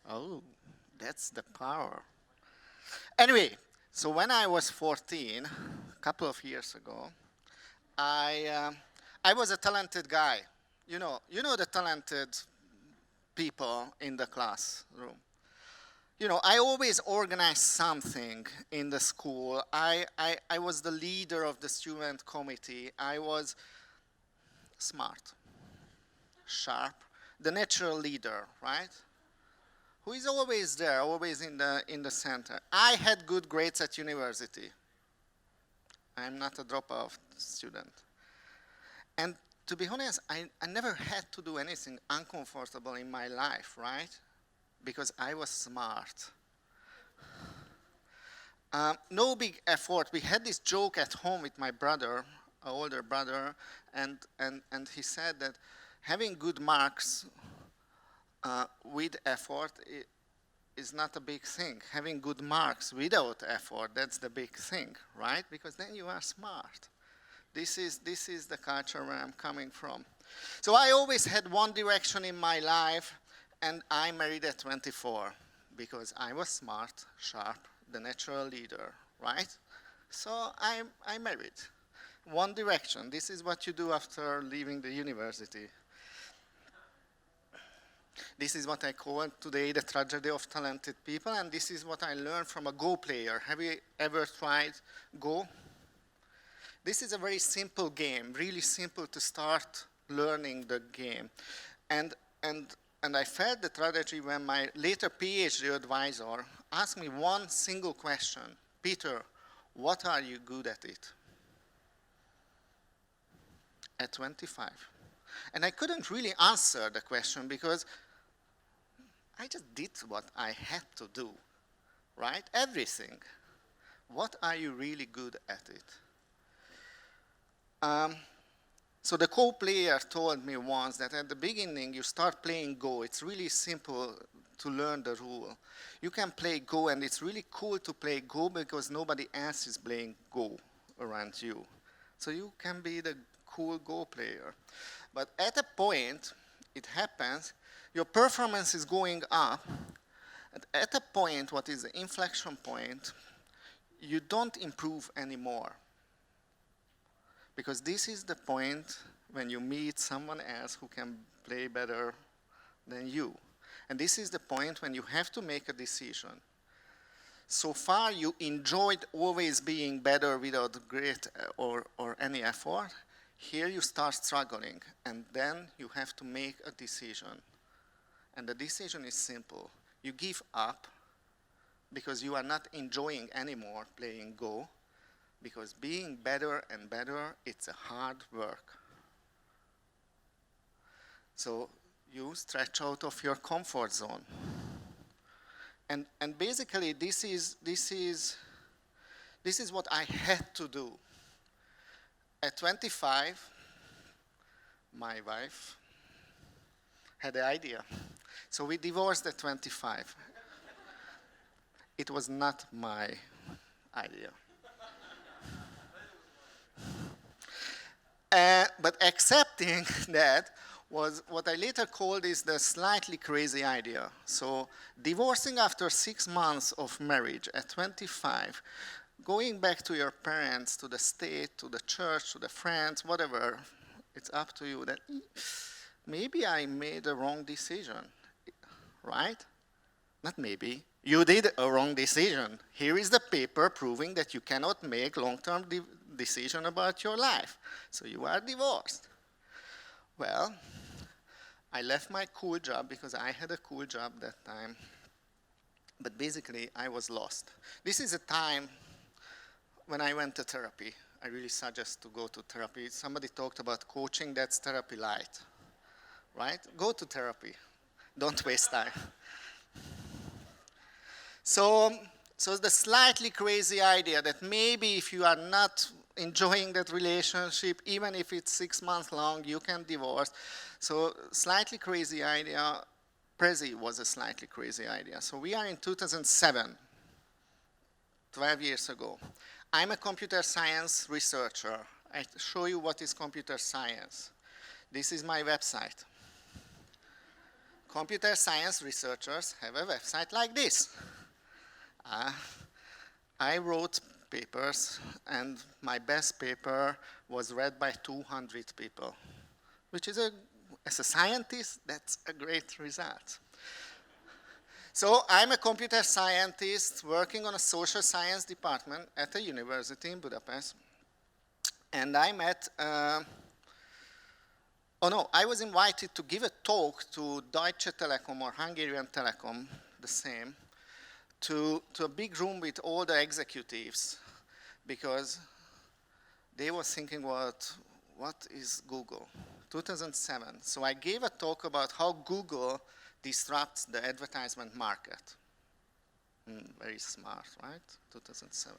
Oh, that's the power. Anyway, so when I was 14, a couple of years ago, I I was a talented guy. You know the talented people in the classroom. I always organized something in the school. I was the leader of the student committee. I was smart, sharp, the natural leader, right? Who is always there, always in the center. I had good grades at university. I'm not a dropout student. And to be honest, I never had to do anything uncomfortable in my life, right? Because I was smart. No big effort. We had this joke at home with my brother, an older brother, and he said that having good marks with effort is not a big thing. Having good marks without effort, that's the big thing, right? Because then you are smart. This is the culture where I'm coming from. So I always had one direction in my life, and I married at 24 because I was smart, sharp, the natural leader, right? So I married. One direction. This is what you do after leaving the university. This is what I call today the tragedy of talented people, and this is what I learned from a Go player. Have you ever tried Go? This is a very simple game, really simple to start learning the game. And I felt the tragedy when my later PhD advisor asked me one single question. Peter, what are you good at it? At 25. And I couldn't really answer the question because I just did what I had to do, right? Everything. What are you really good at it? So the co-player told me once that at the beginning you start playing Go. It's really simple to learn the rule. You can play Go, and it's really cool to play Go because nobody else is playing Go around you. So you can be the cool Go player. But at a point, it happens, your performance is going up, and at a point, what is the inflection point, you don't improve anymore. Because this is the point when you meet someone else who can play better than you. And this is the point when you have to make a decision. So far, you enjoyed always being better without great or any effort. Here you start struggling, and then you have to make a decision. And the decision is simple. You give up because you are not enjoying anymore playing Go, because being better and better, it's a hard work. So you stretch out of your comfort zone. And basically, this is what I had to do. At 25, my wife had the idea. So we divorced at 25. It was not my idea. But accepting that was what I later called is the slightly crazy idea. So divorcing after 6 months of marriage at 25, going back to your parents, to the state, to the church, to the friends, whatever, it's up to you that maybe I made a wrong decision, right? Not maybe. You did a wrong decision. Here is the paper proving that you cannot make long-term decision about your life. So you are divorced. Well, I left my cool job because I had a cool job that time. But basically, I was lost. This is a time when I went to therapy. I really suggest to go to therapy. Somebody talked about coaching, that's therapy light, right? Go to therapy. Don't waste time. So the slightly crazy idea that maybe if you are not enjoying that relationship, even if it's 6 months long, you can divorce. So slightly crazy idea. Prezi was a slightly crazy idea. So we are in 2007, 12 years ago. I'm a computer science researcher. I show you what is computer science. This is my website. computer science researchers have a website like this. I wrote papers, and my best paper was read by 200 people, which is, as a scientist, that's a great result. So I'm a computer scientist working on a social science department at a university in Budapest. And I met, I was invited to give a talk to Deutsche Telekom or Hungarian Telekom, the same, to a big room with all the executives, because they were thinking, what is Google? 2007. So I gave a talk about how Google disrupts the advertisement market. Very smart, right? 2007.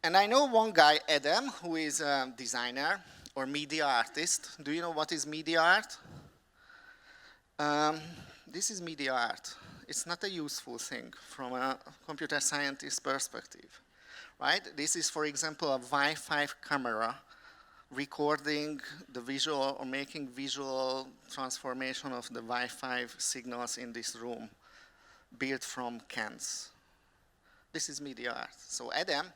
And I know one guy, Adam, who is a designer or media artist. Do you know what is media art? This is media art. It's not a useful thing from a computer scientist perspective, right? This is, for example, a Wi-Fi camera recording the visual or making visual transformation of the Wi-Fi signals in this room, built from cans. This is media art. So Adam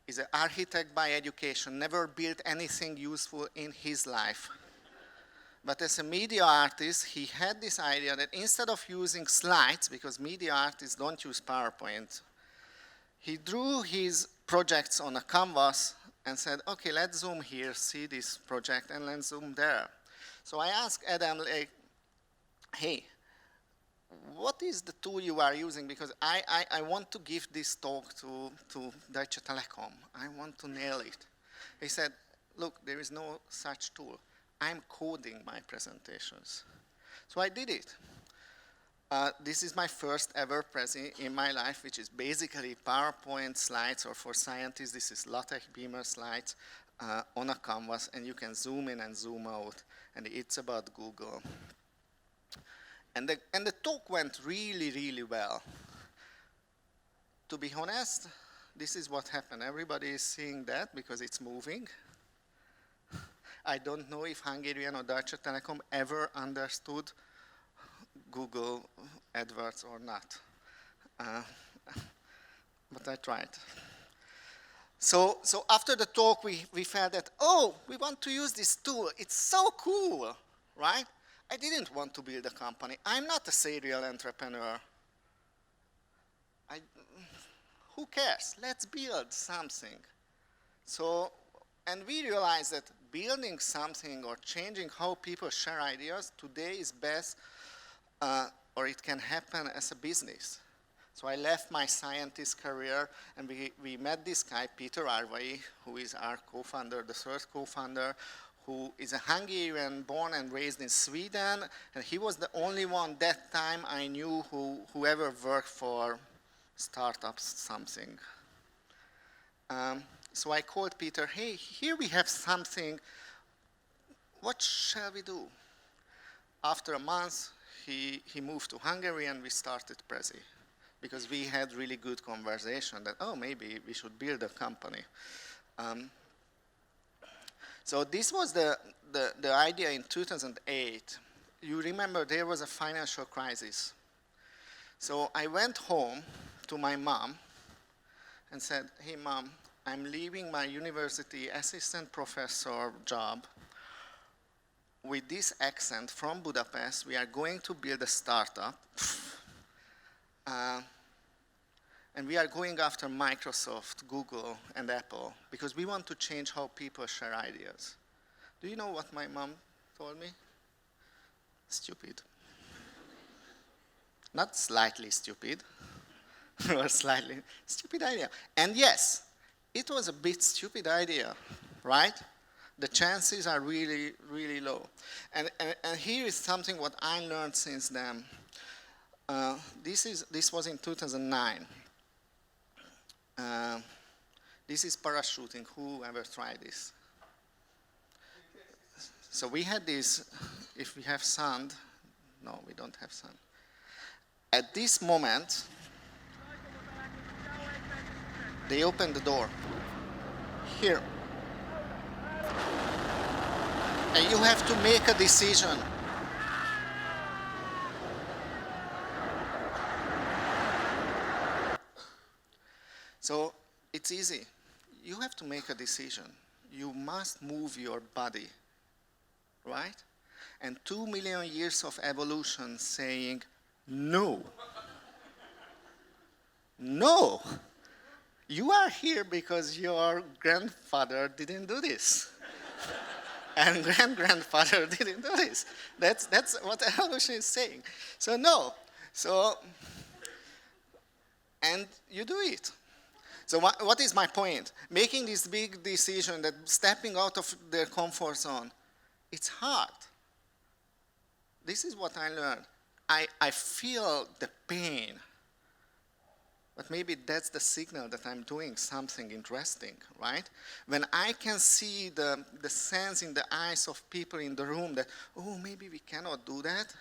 is an architect by education, never built anything useful in his life. But as a media artist, he had this idea that instead of using slides, because media artists don't use PowerPoint, he drew his projects on a canvas and said, okay, let's zoom here, see this project, and let's zoom there. So I asked Adam, like, hey, what is the tool you are using? Because I want to give this talk to Deutsche Telekom. I want to nail it. He said, look, there is no such tool. I'm coding my presentations. So I did it. This is my first ever Prezi in my life, which is basically PowerPoint slides, or for scientists, this is LaTeX Beamer slides on a canvas, and you can zoom in and zoom out, and it's about Google. And the talk went really, really well. To be honest, this is what happened. Everybody is seeing that because it's moving. I don't know if Hungarian or Deutsche Telekom ever understood Google AdWords or not. But I tried. So after the talk, we felt that, oh, we want to use this tool. It's so cool, right? I didn't want to build a company. I'm not a serial entrepreneur. Who cares? Let's build something. So, and we realized that building something or changing how people share ideas today is best, or it can happen as a business. So I left my scientist career, and we met this guy, Peter Arvai, who is our co-founder, the third co-founder, who is a Hungarian born and raised in Sweden, and he was the only one that time I knew who ever worked for startups something. So I called Peter, hey, here we have something, what shall we do? After a month, he moved to Hungary and we started Prezi, because we had really good conversation that, oh, maybe we should build a company. So this was the idea in 2008. You remember there was a financial crisis. So I went home to my mom and said, hey mom, I'm leaving my university assistant professor job with this accent from Budapest. We are going to build a startup. And we are going after Microsoft, Google, and Apple because we want to change how people share ideas. Do you know what my mom told me? Stupid. Not slightly stupid, or slightly stupid idea. And yes, it was a bit stupid idea, right? The chances are really, really low. And here is something what I learned since then. This was in 2009. This is parachuting. Who ever tried this? So we had this, if we have sand, no, we don't have sand. At this moment, they opened the door. Here. And you have to make a decision. So it's easy. You have to make a decision. You must move your body, right? And 2 million years of evolution saying, no. No. You are here because your grandfather didn't do this. And grandfather didn't do this. That's what evolution is saying. So no. So, and you do it. So what is my point? Making this big decision that stepping out of their comfort zone, it's hard. This is what I learned. I feel the pain. But maybe that's the signal that I'm doing something interesting, right? When I can see the sense in the eyes of people in the room that, oh, maybe we cannot do that,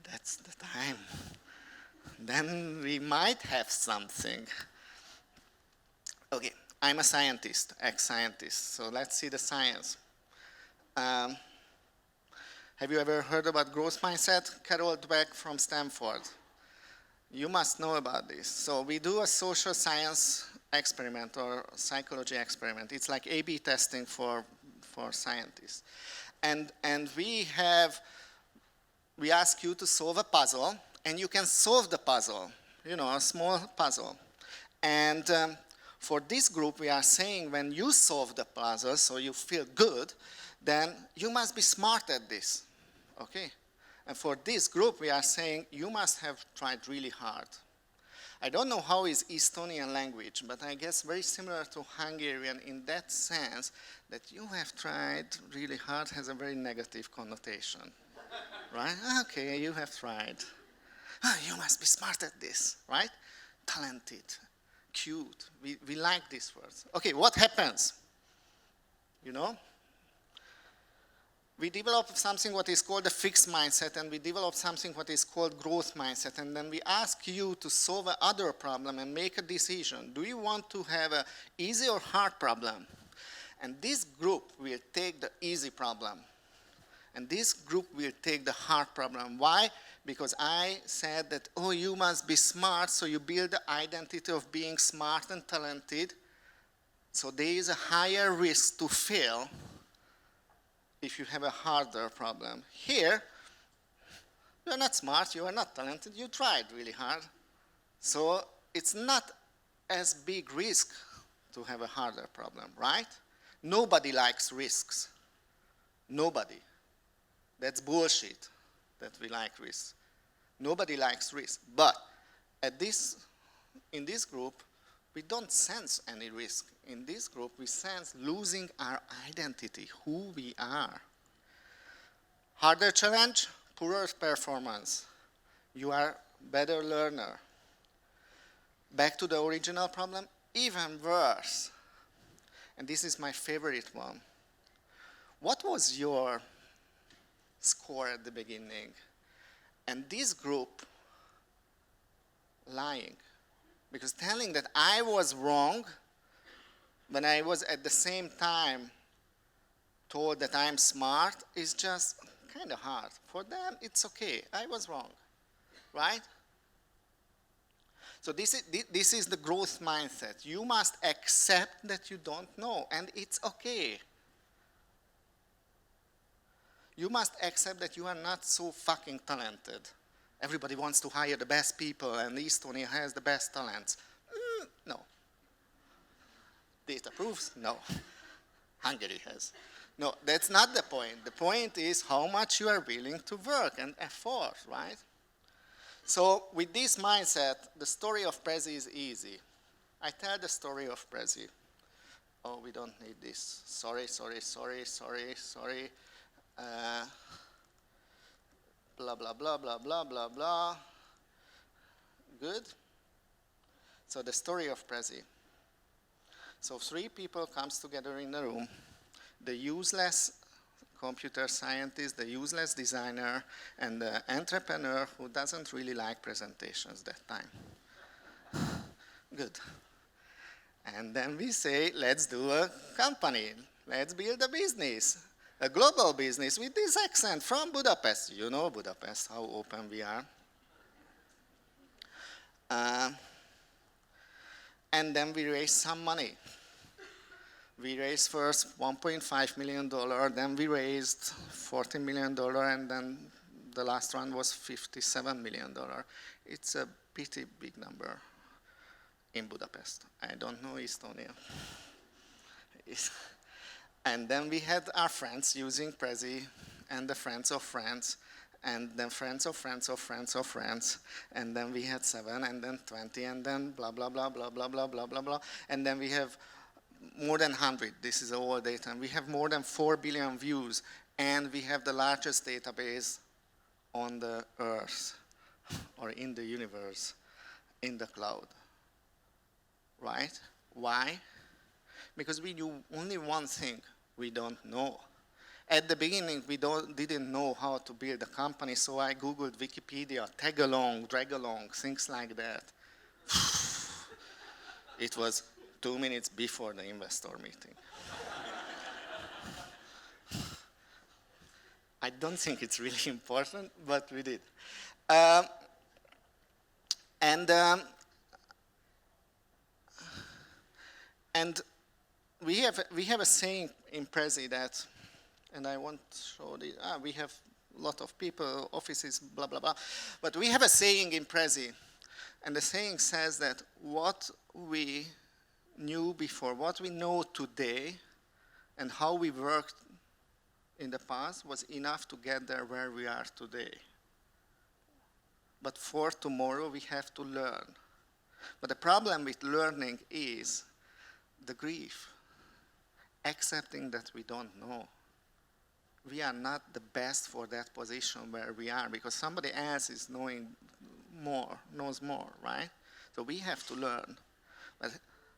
that's the time. Then we might have something. Okay, I'm a scientist, ex-scientist, so let's see the science. Have you ever heard about growth mindset? Carol Dweck from Stanford. You must know about this. So we do a social science experiment or psychology experiment. It's like A/B testing for scientists. And we ask you to solve a puzzle, and you can solve the puzzle, a small puzzle. And for this group, we are saying when you solve the puzzle, so you feel good, then you must be smart at this, okay? And for this group, we are saying you must have tried really hard. I don't know how is Estonian language, but I guess very similar to Hungarian in that sense that you have tried really hard has a very negative connotation, right? Okay, you have tried. Oh, you must be smart at this, right? Talented, cute. We like these words. Okay, what happens? We develop something what is called a fixed mindset, and we develop something what is called growth mindset, and then we ask you to solve another problem and make a decision. Do you want to have an easy or hard problem? And this group will take the easy problem, and this group will take the hard problem. Why? Because I said that, oh, you must be smart, so you build the identity of being smart and talented, so there is a higher risk to fail if you have a harder problem. Here, you are not smart, you are not talented, you tried really hard. So it's not as big risk to have a harder problem, right? Nobody likes risks. Nobody. That's bullshit that we like risks. Nobody likes risk. But in this group, we don't sense any risk. In this group, we sense losing our identity, who we are. Harder challenge, poorer performance. You are better learner. Back to the original problem, even worse. And this is my favorite one. What was your score at the beginning? And this group lying. Because telling that I was wrong when I was at the same time told that I'm smart is just kind of hard. For them, it's okay. I was wrong, right? So this is the growth mindset. You must accept that you don't know, and it's okay. You must accept that you are not so fucking talented. Everybody wants to hire the best people, and Estonia has the best talents. No. Data proves? No. Hungary has. No, that's not the point. The point is how much you are willing to work and effort, right? So with this mindset, the story of Prezi is easy. I tell the story of Prezi. Oh, we don't need this. Sorry. Blah, blah, blah, blah, blah, blah, blah. Good? So the story of Prezi. So 3 people comes together in a room. The useless computer scientist, the useless designer, and the entrepreneur who doesn't really like presentations that time. Good. And then we say, let's do a company. Let's build a business. A global business with this accent from Budapest. You know Budapest, how open we are. And then we raised some money. We raised first $1.5 million, then we raised $40 million, and then the last one was $57 million. It's a pretty big number in Budapest. I don't know Estonia. And then we had our friends using Prezi, and the friends of friends, and then friends of friends of friends of friends, and then we had 7, and then 20, and then blah, blah, blah, blah, blah, blah, blah, blah, blah, and then we have more than 100, this is all data, and we have more than 4 billion views, and we have the largest database on the earth, or in the universe, in the cloud, right? Why? Because we knew only one thing: we don't know. At the beginning, we didn't know how to build a company, so I Googled Wikipedia, tag along, drag along, things like that. It was 2 minutes before the investor meeting. I don't think it's really important, but we did. And we have a saying in Prezi that, and I won't show this, we have a lot of people, offices, blah, blah, blah. But we have a saying in Prezi, and the saying says that what we knew before, what we know today, and how we worked in the past was enough to get there where we are today. But for tomorrow, we have to learn. But the problem with learning is the grief, accepting that we don't know. We are not the best for that position where we are, because somebody else is knows more, right? So we have to learn. But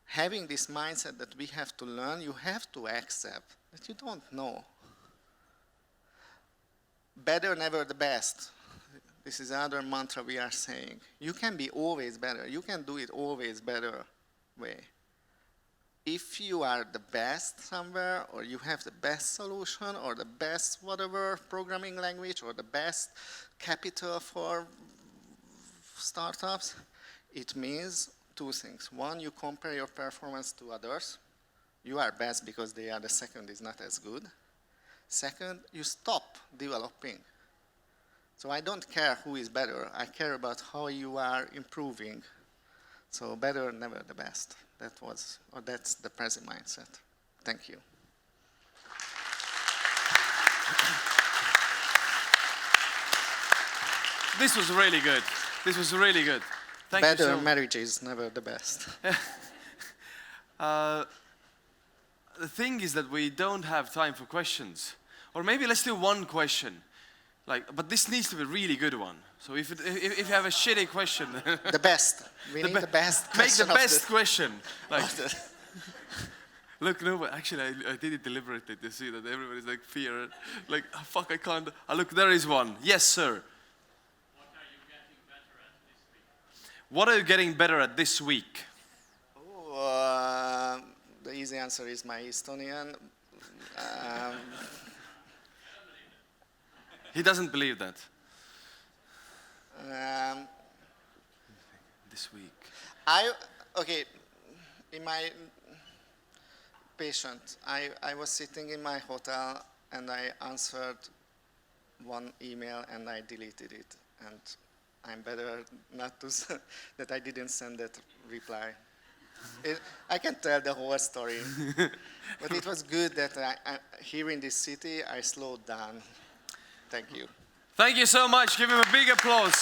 having this mindset that we have to learn, you have to accept that you don't know. Better, never the best. This is another mantra we are saying. You can be always better. You can do it always better way. If you are the best somewhere, or you have the best solution, or the best whatever programming language, or the best capital for startups, it means 2 things. One, you compare your performance to others. You are best because they are the second is not as good. Second, you stop developing. So I don't care who is better. I care about how you are improving. So better, never the best. That's the Prezi mindset. Thank you. This was really good. This was really good. Thank you Better marriage is never the best. The thing is that we don't have time for questions. Or maybe let's do one question. But this needs to be a really good one. So if you have a shitty question, the best. We need the best question. Make the best question. Look, no, but actually I did it deliberately to see that everybody's like fear. Like, oh, fuck, I can't. Look, there is one. Yes, sir. What are you getting better at this week? Oh, the easy answer is my Estonian. He doesn't believe that. This week. Okay, in my patient, I was sitting in my hotel and I answered one email and I deleted it. And I'm better not to, that I didn't send that reply. I can tell the whole story. But it was good that here in this city, I slowed down. Thank you. Thank you so much. Give him a big applause.